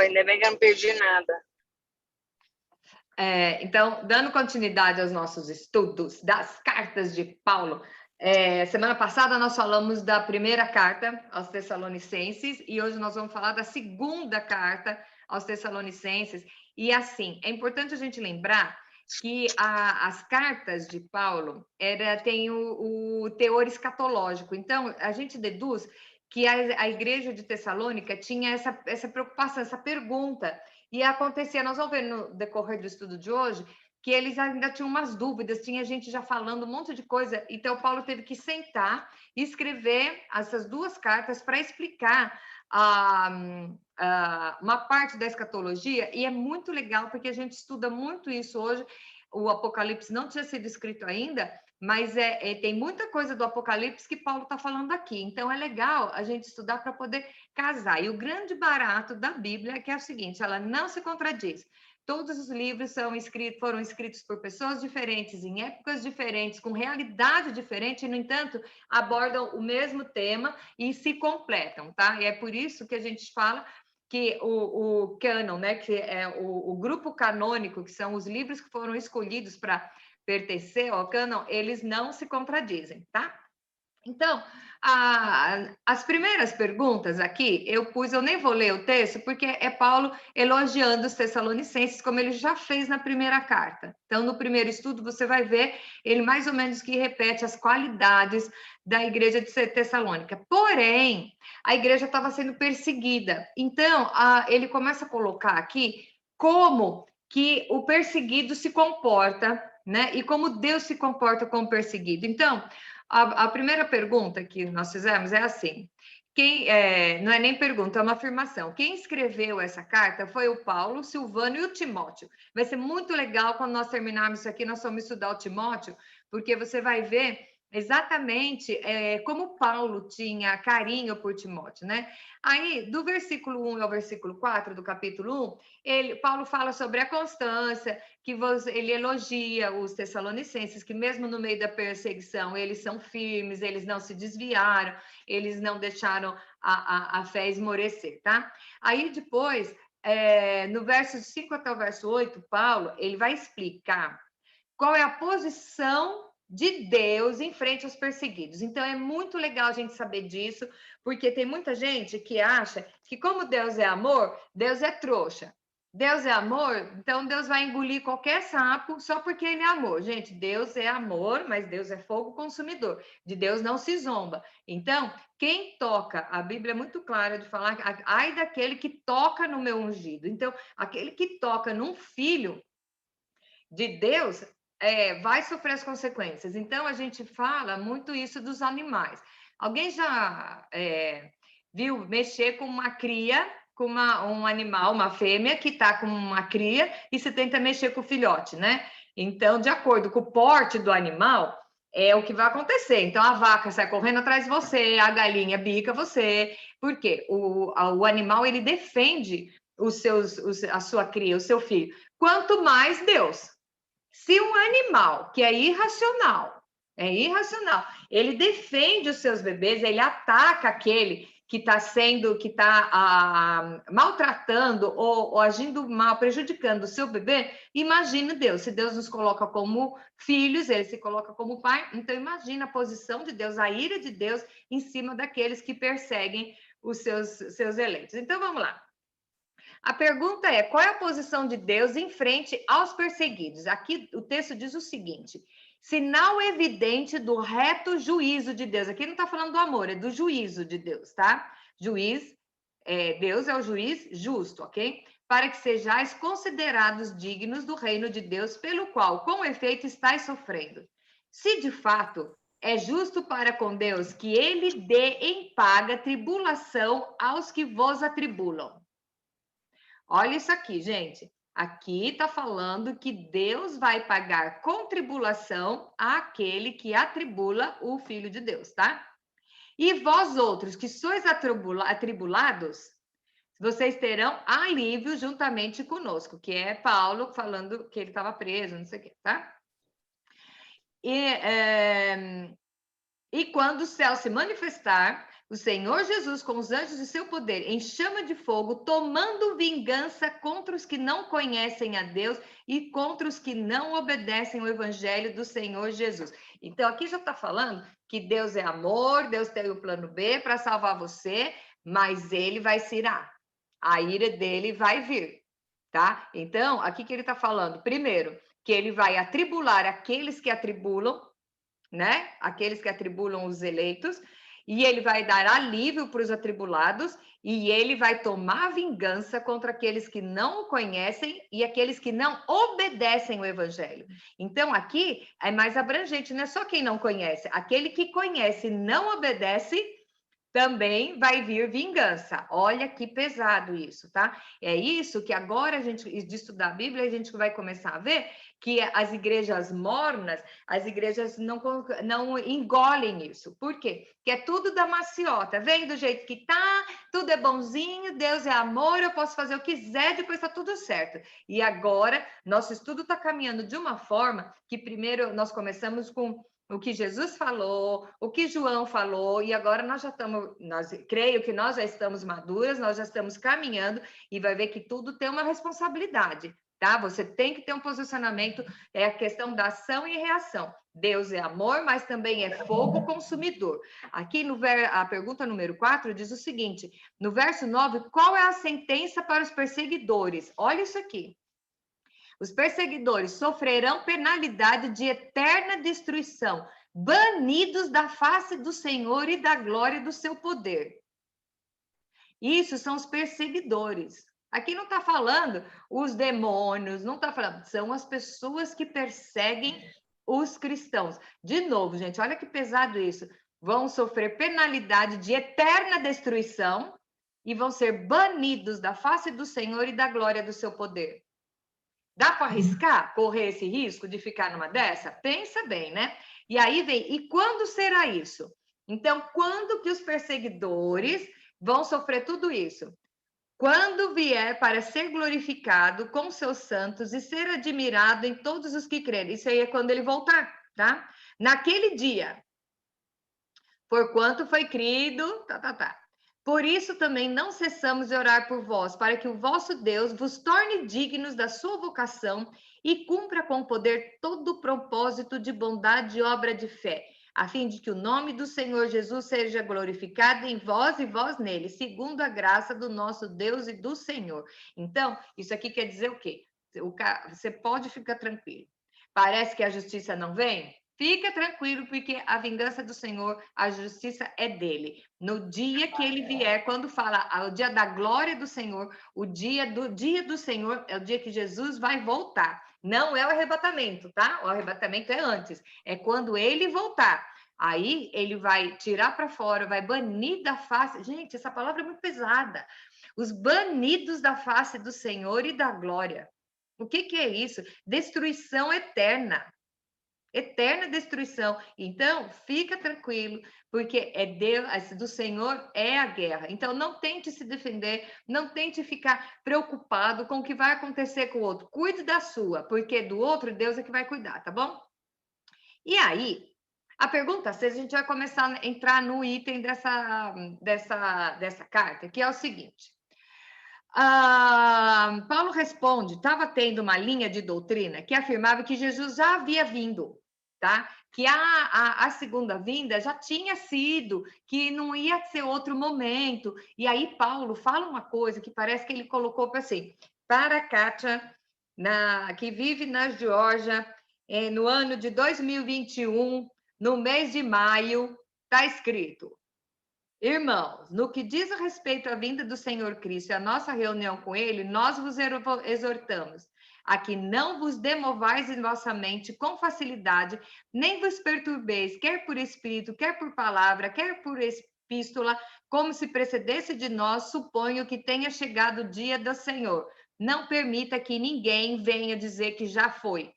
Ainda bem que eu não perdi nada. Então, dando continuidade aos nossos estudos das cartas de Paulo, semana passada nós falamos da primeira carta aos Tessalonicenses e hoje nós vamos falar da segunda carta aos Tessalonicenses. E assim, é importante a gente lembrar que as cartas de Paulo tem o teor escatológico. Então, a gente deduz que a igreja de Tessalônica tinha essa preocupação, essa pergunta. E acontecia, nós vamos ver no decorrer do estudo de hoje, que eles ainda tinham umas dúvidas, tinha gente já falando um monte de coisa. Então, Paulo teve que sentar e escrever essas duas cartas para explicar uma parte da escatologia. E é muito legal, porque a gente estuda muito isso hoje. O Apocalipse não tinha sido escrito ainda, mas tem muita coisa do Apocalipse que Paulo está falando aqui. Então, é legal a gente estudar para poder casar. E o grande barato da Bíblia é que é o seguinte, ela não se contradiz. Todos os livros foram escritos por pessoas diferentes, em épocas diferentes, com realidade diferente, e, no entanto, abordam o mesmo tema e se completam, tá? E é por isso que a gente fala que o cânon, né, que é o grupo canônico, que são os livros que foram escolhidos para pertencer ao cânon, eles não se contradizem, tá? Então, as primeiras perguntas aqui, eu nem vou ler o texto, porque é Paulo elogiando os Tessalonicenses, como ele já fez na primeira carta. Então, no primeiro estudo, você vai ver ele mais ou menos que repete as qualidades da igreja de Tessalônica. Porém, a igreja estava sendo perseguida. Então, ele começa a colocar aqui como que o perseguido se comporta, né? E como Deus se comporta com o perseguido. Então, a primeira pergunta que nós fizemos é assim, não é nem pergunta, é uma afirmação. Quem escreveu essa carta foi o Paulo, o Silvano e o Timóteo. Vai ser muito legal quando nós terminarmos isso aqui, nós vamos estudar o Timóteo, porque você vai ver exatamente como Paulo tinha carinho por Timóteo, né? Aí, do versículo 1 ao versículo 4 do capítulo 1, Paulo fala sobre a constância, ele elogia os Tessalonicenses, que mesmo no meio da perseguição, eles são firmes, eles não se desviaram, eles não deixaram a fé esmorecer, tá? Aí depois, no verso 5 até o verso 8, Paulo, ele vai explicar qual é a posição de Deus em frente aos perseguidos. Então, é muito legal a gente saber disso, porque tem muita gente que acha que como Deus é amor, Deus é trouxa. Deus é amor, então Deus vai engolir qualquer sapo só porque ele é amor. Gente, Deus é amor, mas Deus é fogo consumidor. De Deus não se zomba. Então, quem toca, a Bíblia é muito clara de falar, ai daquele que toca no meu ungido. Então, aquele que toca num filho de Deus vai sofrer as consequências. Então, a gente fala muito isso dos animais. Alguém já viu mexer com uma cria, com um animal, uma fêmea que está com uma cria e você tenta mexer com o filhote, né? Então, de acordo com o porte do animal, é o que vai acontecer. Então, a vaca sai correndo atrás de você, a galinha bica você, porque o animal, ele defende a sua cria, o seu filho. Quanto mais Deus. Se um animal que é irracional, ele defende os seus bebês, ele ataca aquele que está maltratando ou agindo mal, prejudicando o seu bebê, imagina Deus. Se Deus nos coloca como filhos, ele se coloca como pai, então imagina a posição de Deus, a ira de Deus em cima daqueles que perseguem os seus eleitos. Então, vamos lá. A pergunta é, qual é a posição de Deus em frente aos perseguidos? Aqui o texto diz o seguinte, sinal evidente do reto juízo de Deus. Aqui não está falando do amor, é do juízo de Deus, tá? Deus é o juiz justo, ok? Para que sejais considerados dignos do reino de Deus, pelo qual, com efeito, estáis sofrendo. Se de fato é justo para com Deus que ele dê em paga tribulação aos que vos atribulam. Olha isso aqui, gente. Aqui está falando que Deus vai pagar com tribulação àquele que atribula o Filho de Deus, tá? E vós outros que sois atribulados, vocês terão alívio juntamente conosco, que é Paulo falando que ele estava preso, não sei o quê, tá? E quando o céu se manifestar, o Senhor Jesus com os anjos de seu poder em chama de fogo, tomando vingança contra os que não conhecem a Deus e contra os que não obedecem o evangelho do Senhor Jesus. Então, aqui já está falando que Deus é amor, Deus tem o plano B para salvar você, mas ele vai se irar. A ira dele vai vir, tá? Então, aqui que ele está falando, primeiro, que ele vai atribular aqueles que atribulam, né? Aqueles que atribulam os eleitos, e ele vai dar alívio para os atribulados, e ele vai tomar vingança contra aqueles que não o conhecem e aqueles que não obedecem o evangelho. Então, aqui é mais abrangente, não é só quem não conhece, aquele que conhece e não obedece, também vai vir vingança. Olha que pesado isso, tá? É isso que agora a gente, de estudar a Bíblia, a gente vai começar a ver que as igrejas mornas, as igrejas não engolem isso. Por quê? Porque é tudo da maciota. Vem do jeito que tá, tudo é bonzinho, Deus é amor, eu posso fazer o que quiser, depois tá tudo certo. E agora, nosso estudo está caminhando de uma forma que primeiro nós começamos com o que Jesus falou, o que João falou, e agora nós já estamos, creio que nós já estamos maduras, nós já estamos caminhando, e vai ver que tudo tem uma responsabilidade, tá? Você tem que ter um posicionamento, é a questão da ação e reação. Deus é amor, mas também é fogo consumidor. Aqui a pergunta número 4 diz o seguinte, no verso 9, qual é a sentença para os perseguidores? Olha isso aqui. Os perseguidores sofrerão penalidade de eterna destruição, banidos da face do Senhor e da glória do seu poder. Isso são os perseguidores. Aqui não está falando os demônios, não está falando, são as pessoas que perseguem os cristãos. De novo, gente, olha que pesado isso. Vão sofrer penalidade de eterna destruição e vão ser banidos da face do Senhor e da glória do seu poder. Dá para arriscar, correr esse risco de ficar numa dessa? Pensa bem, né? E aí vem, e quando será isso? Então, quando que os perseguidores vão sofrer tudo isso? Quando vier para ser glorificado com seus santos e ser admirado em todos os que crerem. Isso aí é quando ele voltar, tá? Naquele dia, porquanto foi crido, Por isso também não cessamos de orar por vós, para que o vosso Deus vos torne dignos da sua vocação e cumpra com poder todo o propósito de bondade e obra de fé, a fim de que o nome do Senhor Jesus seja glorificado em vós e vós nele, segundo a graça do nosso Deus e do Senhor. Então, isso aqui quer dizer o quê? Você pode ficar tranquilo. Parece que a justiça não vem? Fica tranquilo, porque a vingança do Senhor, a justiça é dele. No dia que ele vier, quando fala o dia da glória do Senhor, o dia do Senhor é o dia que Jesus vai voltar. Não é o arrebatamento, tá? O arrebatamento é antes. É quando ele voltar. Aí ele vai tirar para fora, vai banir da face. Gente, essa palavra é muito pesada. Os banidos da face do Senhor e da glória. O que é isso? Destruição eterna. Eterna destruição. Então, fica tranquilo, porque é Deus, do Senhor é a guerra. Então, não tente se defender, não tente ficar preocupado com o que vai acontecer com o outro. Cuide da sua, porque do outro Deus é que vai cuidar, tá bom? E aí, a pergunta, se a gente vai começar a entrar no item dessa carta, que é o seguinte. Paulo responde, estava tendo uma linha de doutrina que afirmava que Jesus já havia vindo, tá? Que a segunda vinda já tinha sido, que não ia ser outro momento. E aí Paulo fala uma coisa que parece que ele colocou assim, para a Kátia, que vive na Geórgia, no ano de 2021, no mês de maio, está escrito: irmãos, no que diz respeito à vinda do Senhor Cristo e à nossa reunião com Ele, nós vos exortamos a que não vos demovais em vossa mente com facilidade, nem vos perturbeis, quer por espírito, quer por palavra, quer por epístola, como se precedesse de nós, suponho que tenha chegado o dia do Senhor. Não permita que ninguém venha dizer que já foi.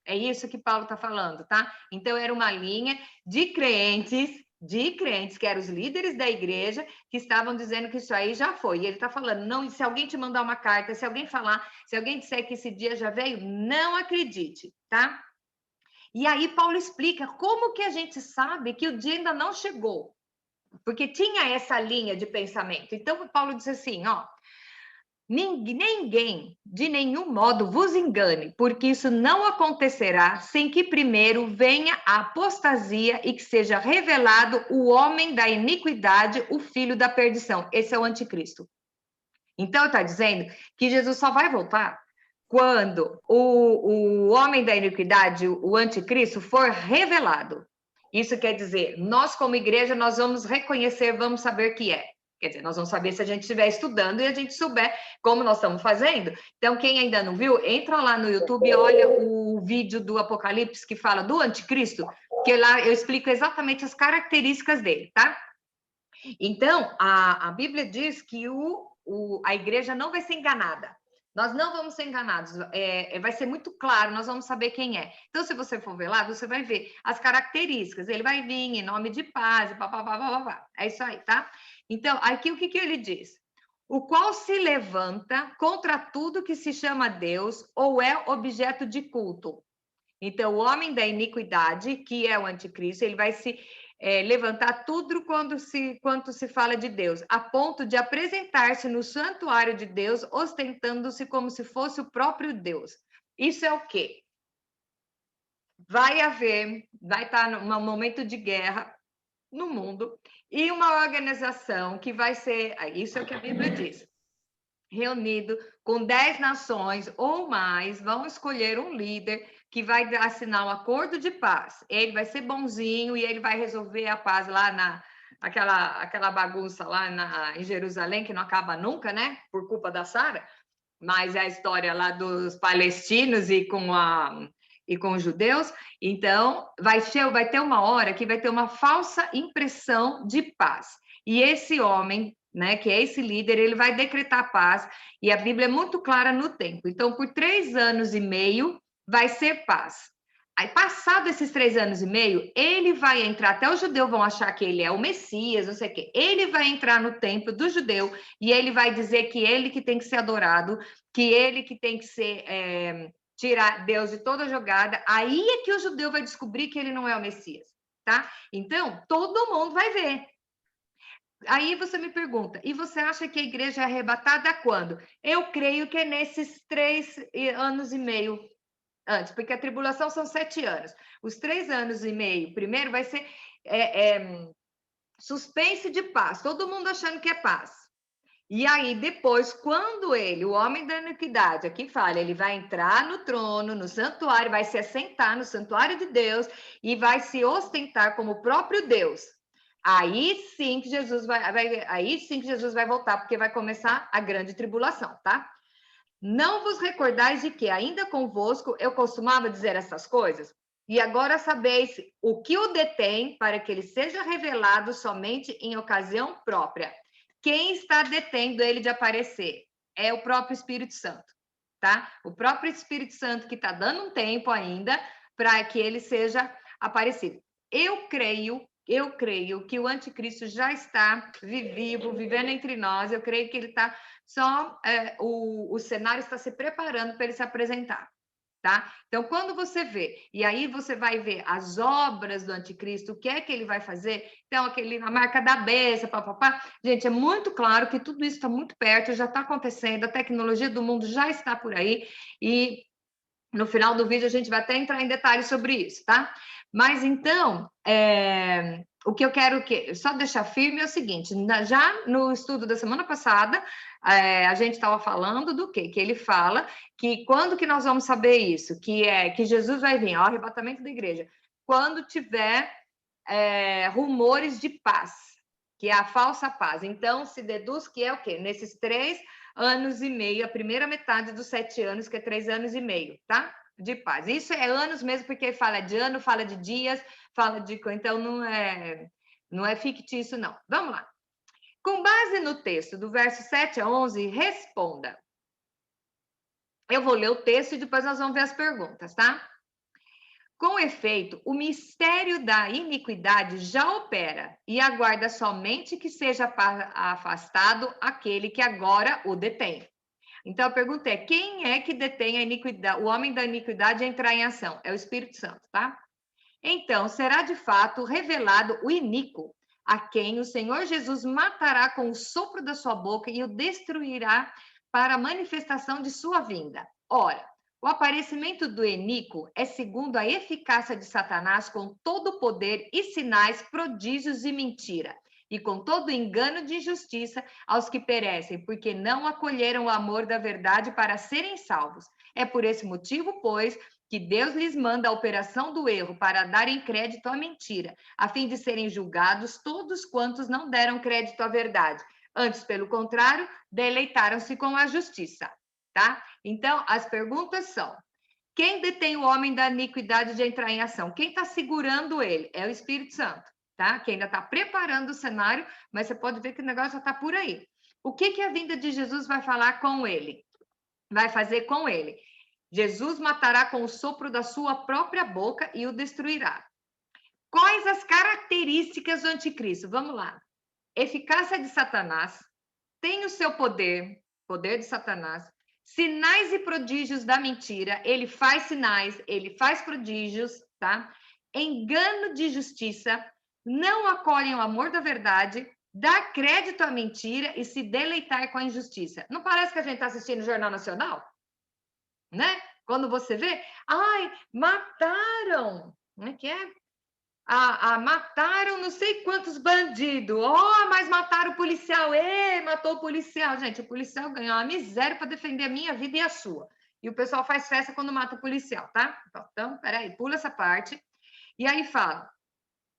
É isso que Paulo está falando, tá? Então, era uma linha de crentes que eram os líderes da igreja, que estavam dizendo que isso aí já foi. E ele está falando, não, se alguém te mandar uma carta, se alguém falar, se alguém disser que esse dia já veio, não acredite, tá? E aí Paulo explica como que a gente sabe que o dia ainda não chegou. porque tinha essa linha de pensamento. Então, Paulo disse assim, ó, ninguém, de nenhum modo, vos engane, porque isso não acontecerá sem que primeiro venha a apostasia e que seja revelado o homem da iniquidade, o filho da perdição. Esse é o anticristo. Então, está dizendo que Jesus só vai voltar quando o homem da iniquidade, o anticristo, for revelado. Isso quer dizer, nós como igreja, nós vamos reconhecer, vamos saber que é. Quer dizer, nós vamos saber se a gente estiver estudando e a gente souber como nós estamos fazendo. Então, quem ainda não viu, entra lá no YouTube e olha o vídeo do Apocalipse que fala do anticristo, que lá eu explico exatamente as características dele, tá? Então, a Bíblia diz que a igreja não vai ser enganada. Nós não vamos ser enganados, vai ser muito claro, nós vamos saber quem é. Então, se você for ver lá, você vai ver as características. Ele vai vir em nome de paz, papapá. É isso aí, tá? Então, aqui o que ele diz? O qual se levanta contra tudo que se chama Deus ou é objeto de culto. Então, o homem da iniquidade, que é o anticristo, ele vai se levantar tudo quanto se fala de Deus, a ponto de apresentar-se no santuário de Deus, ostentando-se como se fosse o próprio Deus. Isso é o quê? Vai estar num momento de guerra no mundo, e uma organização que vai ser, isso é o que a Bíblia diz, reunido com 10 nações ou mais, vão escolher um líder que vai assinar um acordo de paz. Ele vai ser bonzinho e ele vai resolver a paz lá aquela bagunça lá em Jerusalém, que não acaba nunca, né? Por culpa da Sara. Mas é a história lá dos palestinos e com os judeus. Então, vai ter uma hora que vai ter uma falsa impressão de paz. E esse homem, né, que é esse líder, ele vai decretar paz, e a Bíblia é muito clara no tempo. Então, por 3 anos e meio, vai ser paz. Aí, passado esses 3 anos e meio, ele vai entrar, até os judeus vão achar que ele é o Messias, não sei o quê. Ele vai entrar no templo do judeu e ele vai dizer que ele que tem que ser adorado, que ele que tem que ser tirar Deus de toda jogada. Aí é que o judeu vai descobrir que ele não é o Messias, tá? Então, todo mundo vai ver. Aí você me pergunta, e você acha que a igreja é arrebatada quando? Eu creio que é nesses 3 anos e meio antes, porque a tribulação são 7 anos. Os 3 anos e meio, primeiro vai ser suspense de paz, todo mundo achando que é paz. E aí, depois, quando o homem da iniquidade, aqui fala, ele vai entrar no trono, no santuário, vai se assentar no santuário de Deus e vai se ostentar como o próprio Deus. Aí sim que Jesus vai voltar, porque vai começar a grande tribulação, tá? Não vos recordais de que, ainda convosco, eu costumava dizer essas coisas? E agora sabeis o que o detém, para que ele seja revelado somente em ocasião própria. Quem está detendo ele de aparecer? É o próprio Espírito Santo, tá? O próprio Espírito Santo que está dando um tempo ainda para que ele seja aparecido. Eu creio que o anticristo já está vivo, vivendo entre nós. Eu creio que ele está o cenário está se preparando para ele se apresentar, tá? Então, quando você vê, e aí você vai ver as obras do anticristo, o que é que ele vai fazer? Então, a marca da besta, papapá. Gente, é muito claro que tudo isso está muito perto, já está acontecendo, a tecnologia do mundo já está por aí, e no final do vídeo a gente vai até entrar em detalhes sobre isso, tá? Mas então, o que eu quero só deixar firme é o seguinte: já no estudo da semana passada, a gente estava falando do quê? Que ele fala que quando que nós vamos saber isso? Que Jesus vai vir, ó, arrebatamento da igreja, quando tiver rumores de paz, que é a falsa paz. Então, se deduz que é o quê? Nesses 3 anos e meio, a primeira metade dos 7 anos, que é 3 anos e meio, tá? De paz. Isso é anos mesmo, porque fala de ano, fala de dias, fala de... Então, não é fictício, não. Vamos lá. Com base no texto do verso 7 a 11, responda. Eu vou ler o texto e depois nós vamos ver as perguntas, tá? Com efeito, o mistério da iniquidade já opera e aguarda somente que seja afastado aquele que agora o detém. Então, a pergunta é, quem é que detém a iniquidade? O homem da iniquidade a entrar em ação? É o Espírito Santo, tá? Então, será de fato revelado o iníquo, a quem o Senhor Jesus matará com o sopro da sua boca e o destruirá para a manifestação de sua vinda. Ora, o aparecimento do Enico é segundo a eficácia de Satanás com todo o poder e sinais, prodígios e mentira, e com todo o engano de injustiça aos que perecem, porque não acolheram o amor da verdade para serem salvos. É por esse motivo, pois, que Deus lhes manda a operação do erro para darem crédito à mentira, a fim de serem julgados todos quantos não deram crédito à verdade. Antes, pelo contrário, deleitaram-se com a justiça, tá? Então, as perguntas são: quem detém o homem da iniquidade de entrar em ação? Quem está segurando ele? É o Espírito Santo, tá? Que ainda está preparando o cenário, mas você pode ver que o negócio já está por aí. O que a vinda de Jesus vai falar com ele? Vai fazer com ele? Jesus matará com o sopro da sua própria boca e o destruirá. Quais as características do anticristo? Vamos lá. Eficácia de Satanás, tem o seu poder de Satanás, sinais e prodígios da mentira, ele faz sinais, ele faz prodígios, tá? Engano de justiça, não acolhem o amor da verdade, dá crédito à mentira e se deleitar com a injustiça. Não parece que a gente está assistindo o Jornal Nacional? Né? Quando você vê, ai, mataram, como é que é? Mataram não sei quantos bandidos, mas mataram o policial, matou o policial. Gente, o policial ganhou uma miséria para defender a minha vida e a sua. E o pessoal faz festa quando mata o policial, tá? Então, peraí, pula essa parte. E aí fala,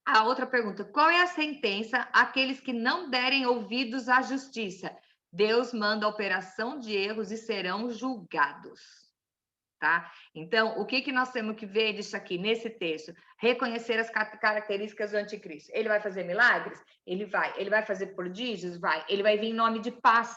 a outra pergunta, qual é a sentença àqueles que não derem ouvidos à justiça? Deus manda a operação de erros e serão julgados. Tá? Então, o que nós temos que ver disso aqui, nesse texto? Reconhecer as características do anticristo. Ele vai fazer milagres? Ele vai. Ele vai fazer prodígios? Vai. Ele vai vir em nome de paz.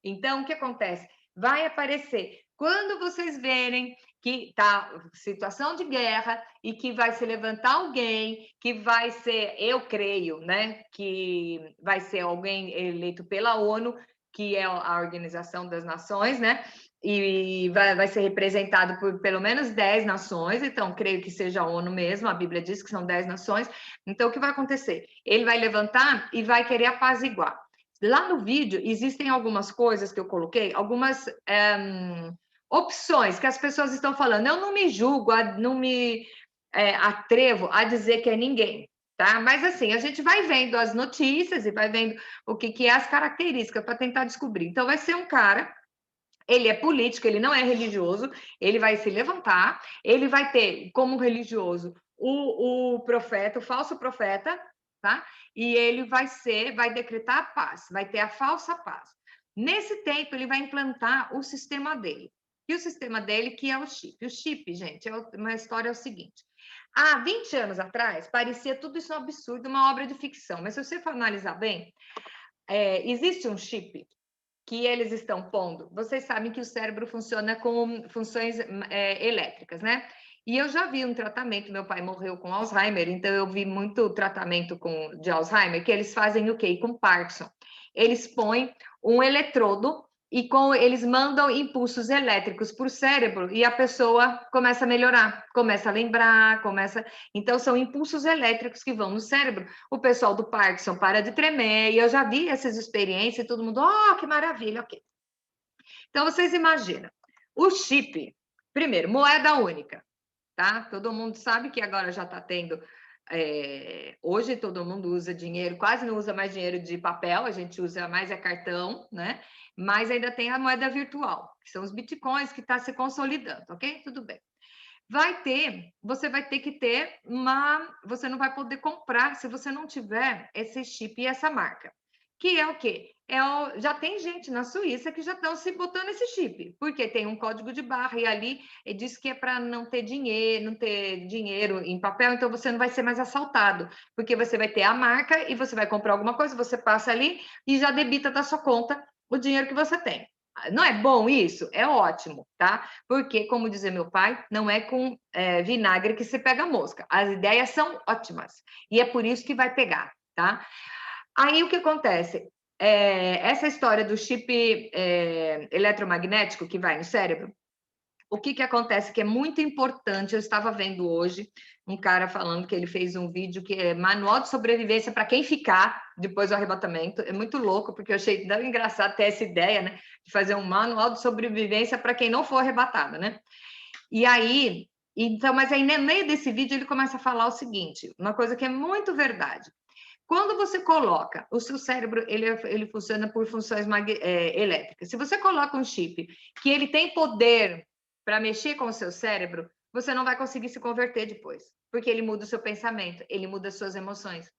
Então, o que acontece? Vai aparecer. Quando vocês verem que tá situação de guerra e que vai se levantar alguém, que vai ser, eu creio, né, que vai ser alguém eleito pela ONU, que é a Organização das Nações, né? E vai ser representado por pelo menos 10 nações, então creio que seja a ONU mesmo, a Bíblia diz que são 10 nações. Então, o que vai acontecer? Ele vai levantar e vai querer apaziguar. Lá no vídeo, existem algumas coisas que eu coloquei, algumas opções que as pessoas estão falando. Eu não me julgo, não me atrevo a dizer que é ninguém, tá? Mas assim, a gente vai vendo as notícias e vai vendo o que é as características para tentar descobrir. Então, vai ser um cara, ele é político, ele não é religioso, ele vai se levantar, ele vai ter como religioso o profeta, o falso profeta, tá? E ele vai decretar a paz, vai ter a falsa paz. Nesse tempo, ele vai implantar o sistema dele. E o sistema dele, que é o chip. O chip, gente, uma história é o seguinte. Há 20 anos atrás, parecia tudo isso um absurdo, uma obra de ficção. Mas se você for analisar bem, existe um chip que eles estão pondo. Vocês sabem que o cérebro funciona com funções elétricas, né? E eu já vi um tratamento, meu pai morreu com Alzheimer, então eu vi muito tratamento de Alzheimer, que eles fazem o quê? Com Parkinson. Eles põem um eletrodo e eles mandam impulsos elétricos para o cérebro e a pessoa começa a melhorar, começa a lembrar, Então, são impulsos elétricos que vão no cérebro. O pessoal do Parkinson para de tremer, e eu já vi essas experiências e todo mundo, que maravilha, ok. Então, vocês imaginam, o chip, primeiro, moeda única, tá? Todo mundo sabe que agora já está tendo... hoje todo mundo usa dinheiro, quase não usa mais dinheiro de papel, a gente usa mais cartão, né? Mas ainda tem a moeda virtual, que são os bitcoins que está se consolidando, ok? Tudo bem. Você vai ter que ter você não vai poder comprar se você não tiver esse chip e essa marca. Que é o quê? Já tem gente na Suíça que já estão se botando esse chip, porque tem um código de barra e ali diz que é para não ter dinheiro em papel, então você não vai ser mais assaltado, porque você vai ter a marca e você vai comprar alguma coisa, você passa ali e já debita da sua conta o dinheiro que você tem. Não é bom isso? É ótimo, tá? Porque, como dizia meu pai, não é com vinagre que se pega mosca. As ideias são ótimas e é por isso que vai pegar, tá? Aí o que acontece? Essa história do chip eletromagnético que vai no cérebro, o que que acontece que é muito importante, eu estava vendo hoje um cara falando que ele fez um vídeo que é manual de sobrevivência para quem ficar depois do arrebatamento. É muito louco, porque eu achei tão engraçado ter essa ideia, né, de fazer um manual de sobrevivência para quem não for arrebatado, né? E aí, então, mas aí no meio desse vídeo ele começa a falar o seguinte, uma coisa que é muito verdade. Quando você coloca, o seu cérebro, ele funciona por funções elétricas. Se você coloca um chip que ele tem poder para mexer com o seu cérebro, você não vai conseguir se converter depois, porque ele muda o seu pensamento, ele muda as suas emoções.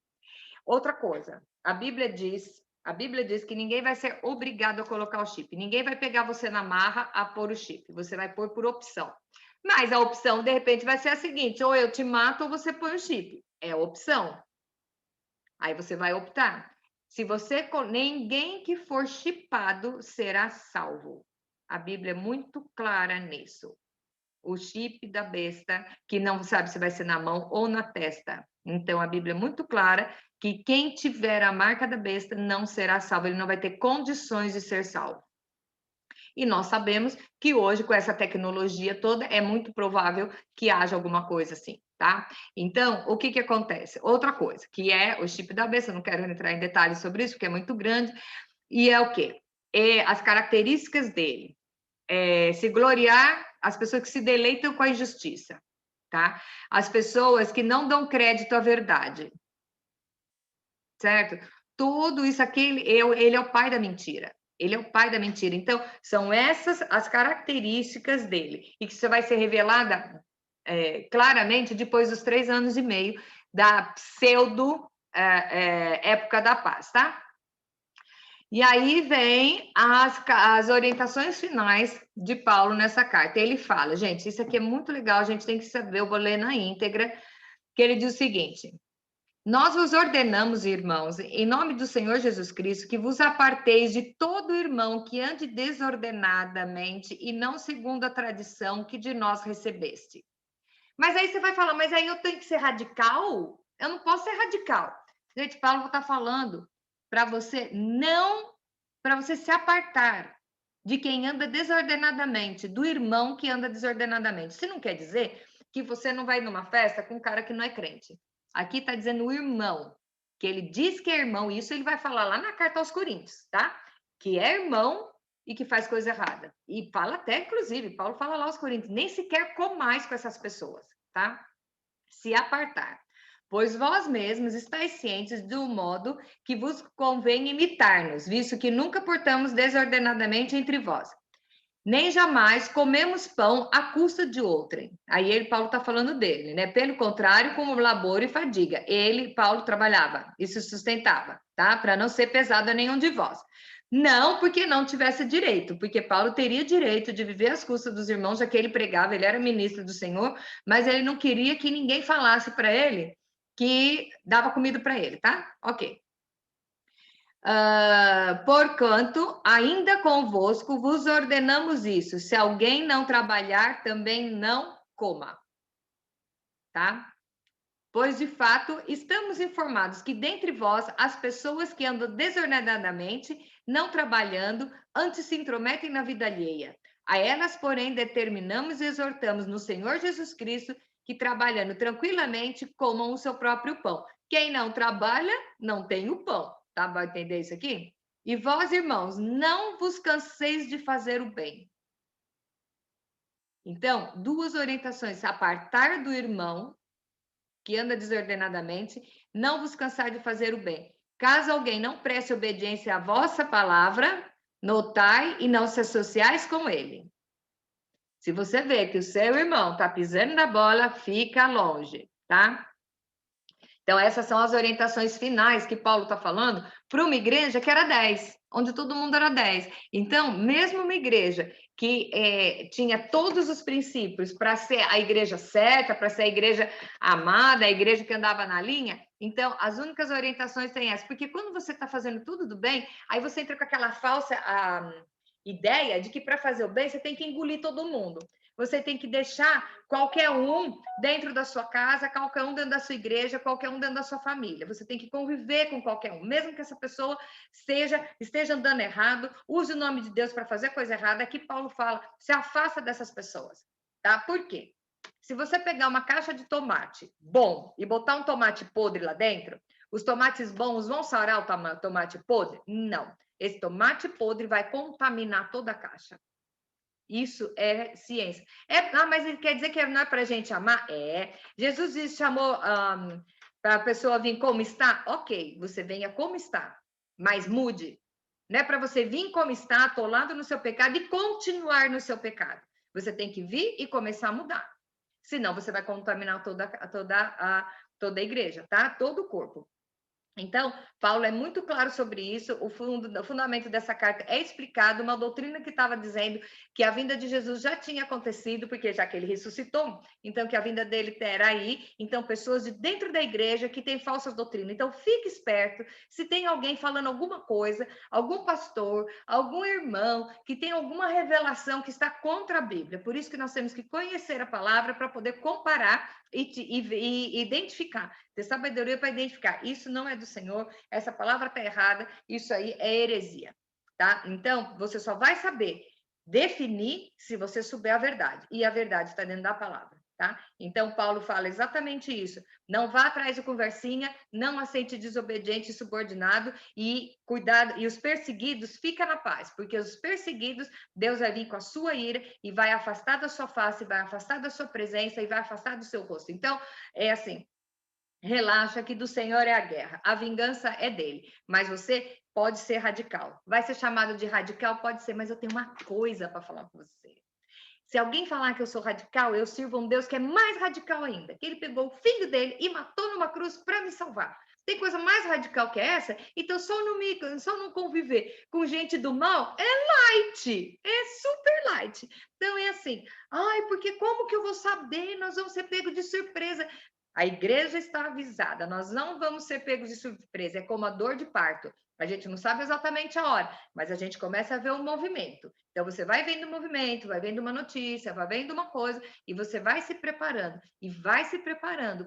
Outra coisa, a Bíblia diz que ninguém vai ser obrigado a colocar o chip. Ninguém vai pegar você na marra a pôr o chip. Você vai pôr por opção. Mas a opção, de repente, vai ser a seguinte: ou eu te mato ou você põe o chip. É a opção. Aí você vai optar. Se você, ninguém que for chipado será salvo. A Bíblia é muito clara nisso. O chip da besta, que não sabe se vai ser na mão ou na testa. Então, a Bíblia é muito clara que quem tiver a marca da besta não será salvo, ele não vai ter condições de ser salvo. E nós sabemos que hoje, com essa tecnologia toda, é muito provável que haja alguma coisa assim, tá? Então, o que que acontece? Outra coisa, que é o chip da besta, não quero entrar em detalhes sobre isso, porque é muito grande, e é o quê? As características dele. Se gloriar, as pessoas que se deleitam com a injustiça, tá? As pessoas que não dão crédito à verdade, certo? Tudo isso aqui, ele é o pai da mentira. Ele é o pai da mentira. Então, são essas as características dele. E que isso vai ser revelada claramente depois dos 3 anos e meio da pseudo época da paz, tá? E aí vem as orientações finais de Paulo nessa carta. Ele fala, gente, isso aqui é muito legal, a gente tem que saber, eu vou ler na íntegra, que ele diz o seguinte: nós vos ordenamos, irmãos, em nome do Senhor Jesus Cristo, que vos aparteis de todo irmão que ande desordenadamente e não segundo a tradição que de nós recebeste. Mas aí você vai falar, mas aí eu tenho que ser radical? Eu não posso ser radical. Gente, Paulo está falando para você se apartar de quem anda desordenadamente, do irmão que anda desordenadamente. Isso não quer dizer que você não vai numa festa com um cara que não é crente. Aqui está dizendo o irmão, que ele diz que é irmão, e isso ele vai falar lá na carta aos Coríntios, tá? Que é irmão e que faz coisa errada. E fala até, inclusive, Paulo fala lá aos Coríntios, nem sequer comais com essas pessoas, tá? Se apartar. Pois vós mesmos estáis cientes do modo que vos convém imitar-nos, visto que nunca portamos desordenadamente entre vós. Nem jamais comemos pão à custa de outrem. Aí Paulo está falando dele, né? Pelo contrário, como labor e fadiga. Paulo, trabalhava e se sustentava, tá? Para não ser pesado a nenhum de vós. Não porque não tivesse direito, porque Paulo teria direito de viver às custas dos irmãos, já que ele pregava, ele era ministro do Senhor, mas ele não queria que ninguém falasse para ele que dava comida para ele, tá? Ok. Porquanto, ainda convosco vos ordenamos isso: se alguém não trabalhar, também não coma. Tá? Pois, de fato, estamos informados que dentre vós, as pessoas que andam desordenadamente, não trabalhando, antes se intrometem na vida alheia. A elas, porém, determinamos e exortamos no Senhor Jesus Cristo que, trabalhando tranquilamente, comam o seu próprio pão. Quem não trabalha, não tem o pão. Tá? Vai entender isso aqui? E vós, irmãos, não vos canseis de fazer o bem. Então, 2 orientações: apartar do irmão que anda desordenadamente, não vos cansar de fazer o bem. Caso alguém não preste obediência à vossa palavra, notai e não se associais com ele. Se você vê que o seu irmão está pisando na bola, fica longe, tá? Então, essas são as orientações finais que Paulo está falando para uma igreja que era 10, onde todo mundo era 10. Então, mesmo uma igreja que tinha todos os princípios para ser a igreja certa, para ser a igreja amada, a igreja que andava na linha, então, as únicas orientações têm essas. Porque quando você está fazendo tudo do bem, aí você entra com aquela falsa ideia de que para fazer o bem, você tem que engolir todo mundo. Você tem que deixar qualquer um dentro da sua casa, qualquer um dentro da sua igreja, qualquer um dentro da sua família. Você tem que conviver com qualquer um, mesmo que essa pessoa esteja andando errado, use o nome de Deus para fazer coisa errada. Aqui Paulo fala, se afasta dessas pessoas, tá? Por quê? Se você pegar uma caixa de tomate bom e botar um tomate podre lá dentro, os tomates bons vão sarar o tomate podre? Não. Esse tomate podre vai contaminar toda a caixa. Isso é ciência. Mas ele quer dizer que não é para a gente amar? Jesus chamou para a pessoa vir como está? Ok, você venha como está, mas mude. Não é para você vir como está, atolado no seu pecado e continuar no seu pecado. Você tem que vir e começar a mudar. Senão você vai contaminar toda a igreja, tá? Todo o corpo. Então, Paulo é muito claro sobre isso, o fundamento dessa carta é explicado, uma doutrina que estava dizendo que a vinda de Jesus já tinha acontecido, porque já que ele ressuscitou, então que a vinda dele era aí, então pessoas de dentro da igreja que têm falsas doutrinas. Então, fique esperto, se tem alguém falando alguma coisa, algum pastor, algum irmão, que tem alguma revelação que está contra a Bíblia. Por isso que nós temos que conhecer a palavra para poder comparar e identificar, ter sabedoria para identificar. Isso não é do Senhor, essa palavra está errada, isso aí é heresia, tá? Então, você só vai saber definir se você souber a verdade, e a verdade está dentro da palavra, tá? Então, Paulo fala exatamente isso. Não vá atrás de conversinha, não aceite desobediente e subordinado, e cuidado, e os perseguidos, fica na paz, porque os perseguidos, Deus vai vir com a sua ira e vai afastar da sua face, vai afastar da sua presença e vai afastar do seu rosto. Então, é assim, relaxa que do Senhor é a guerra, a vingança é dele, mas você pode ser radical. Vai ser chamado de radical? Pode ser, mas eu tenho uma coisa para falar com você. Se alguém falar que eu sou radical, eu sirvo um Deus que é mais radical ainda, que ele pegou o filho dele e matou numa cruz para me salvar. Tem coisa mais radical que essa? Então, só não conviver com gente do mal é light, é super light. Então, é assim, porque como que eu vou saber? Nós vamos ser pegos de surpresa. A igreja está avisada, nós não vamos ser pegos de surpresa, é como a dor de parto. A gente não sabe exatamente a hora, mas a gente começa a ver um movimento. Então, você vai vendo um movimento, vai vendo uma notícia, vai vendo uma coisa, e você vai se preparando,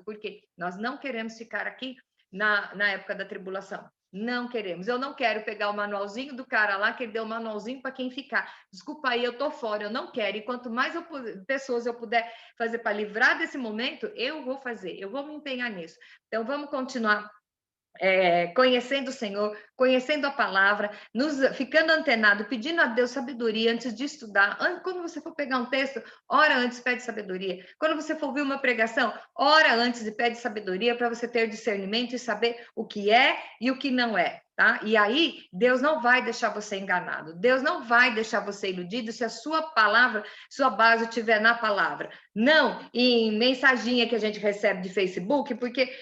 porque nós não queremos ficar aqui na época da tribulação. Não queremos. Eu não quero pegar o manualzinho do cara lá, que ele deu o manualzinho para quem ficar. Desculpa aí, eu tô fora, eu não quero. E quanto mais pessoas eu puder fazer para livrar desse momento, eu vou fazer, eu vou me empenhar nisso. Então, vamos continuar conhecendo o Senhor, conhecendo a palavra, ficando antenado, pedindo a Deus sabedoria antes de estudar. Quando você for pegar um texto, ora antes, pede sabedoria. Quando você for ouvir uma pregação, ora antes e pede sabedoria para você ter discernimento e saber o que é e o que não é. Tá? E aí, Deus não vai deixar você enganado, Deus não vai deixar você iludido se a sua palavra, sua base estiver na palavra. Não em mensaginha que a gente recebe de Facebook, porque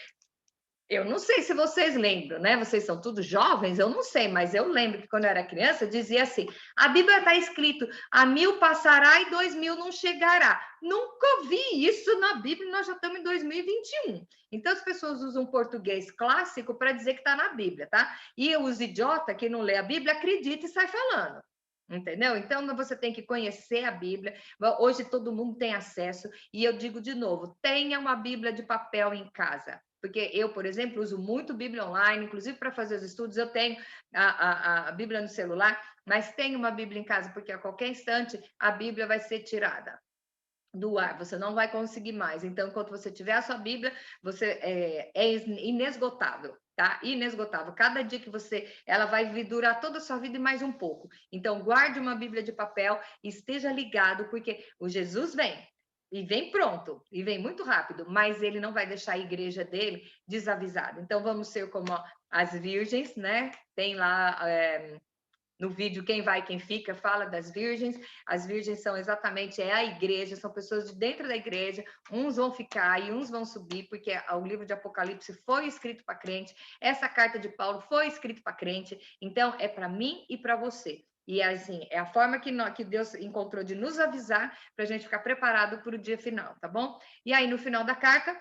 eu não sei se vocês lembram, né? Vocês são todos jovens, eu não sei, mas eu lembro que quando eu era criança, eu dizia assim: a Bíblia está escrito, 1000 passará e 2000 não chegará. Nunca vi isso na Bíblia, nós já estamos em 2021. Então, as pessoas usam português clássico para dizer que está na Bíblia, tá? E os idiotas que não lê a Bíblia acredita e sai falando. Entendeu? Então, você tem que conhecer a Bíblia. Hoje todo mundo tem acesso. E eu digo de novo: tenha uma Bíblia de papel em casa. Porque eu, por exemplo, uso muito Bíblia online, inclusive para fazer os estudos. Eu tenho a Bíblia no celular, mas tenho uma Bíblia em casa, porque a qualquer instante a Bíblia vai ser tirada do ar, você não vai conseguir mais. Então, enquanto você tiver a sua Bíblia, você é inesgotável, tá? Inesgotável. Cada dia que ela vai durar toda a sua vida e mais um pouco. Então, guarde uma Bíblia de papel e esteja ligado, porque o Jesus vem. E vem pronto, e vem muito rápido, mas ele não vai deixar a igreja dele desavisada. Então, vamos ser como as virgens, né? Tem lá no vídeo Quem Vai, Quem Fica, fala das virgens. As virgens são exatamente a igreja, são pessoas de dentro da igreja. Uns vão ficar e uns vão subir, porque o livro de Apocalipse foi escrito para crente. Essa carta de Paulo foi escrita para crente. Então, é para mim e para você. E assim, é a forma que Deus encontrou de nos avisar para a gente ficar preparado para o dia final, tá bom? E aí, no final da carta,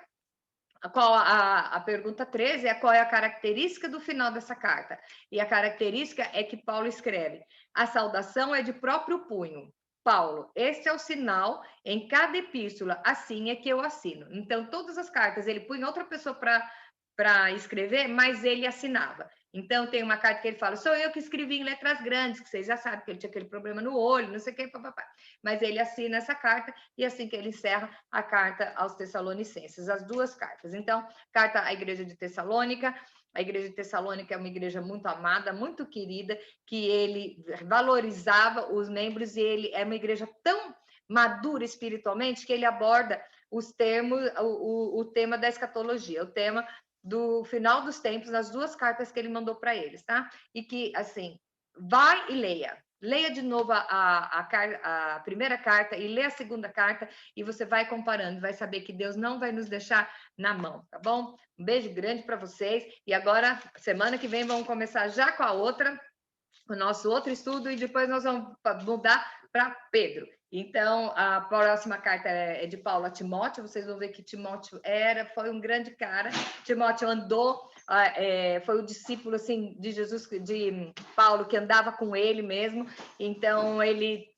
a pergunta 13 é qual é a característica do final dessa carta. E a característica é que Paulo escreve: a saudação é de próprio punho. Paulo, este é o sinal em cada epístola, assim é que eu assino. Então, todas as cartas ele punha outra pessoa para escrever, mas ele assinava. Então, tem uma carta que ele fala, sou eu que escrevi em letras grandes, que vocês já sabem que ele tinha aquele problema no olho, não sei o que, papapá. Mas ele assina essa carta e assim que ele encerra a carta aos Tessalonicenses, as duas cartas. Então, carta à igreja de Tessalônica. A igreja de Tessalônica é uma igreja muito amada, muito querida, que ele valorizava os membros e ele é uma igreja tão madura espiritualmente que ele aborda os termos, o tema da escatologia, o tema do final dos tempos, nas duas cartas que ele mandou para eles, tá? E que, assim, vai e leia. Leia de novo a primeira carta e lê a segunda carta e você vai comparando, vai saber que Deus não vai nos deixar na mão, tá bom? Um beijo grande para vocês. E agora, semana que vem, vamos começar já com a outra, o nosso outro estudo, e depois nós vamos mudar para Pedro. Então, a próxima carta é de Paulo a Timóteo. Vocês vão ver que Timóteo foi um grande cara. Timóteo andou, foi o discípulo assim de Jesus, de Paulo, que andava com ele mesmo. Então, ele,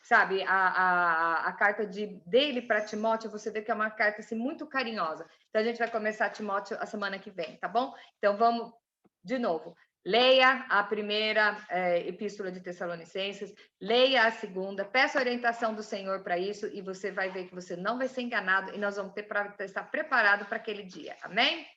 sabe, a carta dele para Timóteo, você vê que é uma carta assim muito carinhosa. Então, a gente vai começar Timóteo a semana que vem, tá bom? Então, vamos de novo. Leia a primeira epístola de Tessalonicenses, leia a segunda, peça a orientação do Senhor para isso e você vai ver que você não vai ser enganado e nós vamos ter para estar preparado para aquele dia. Amém?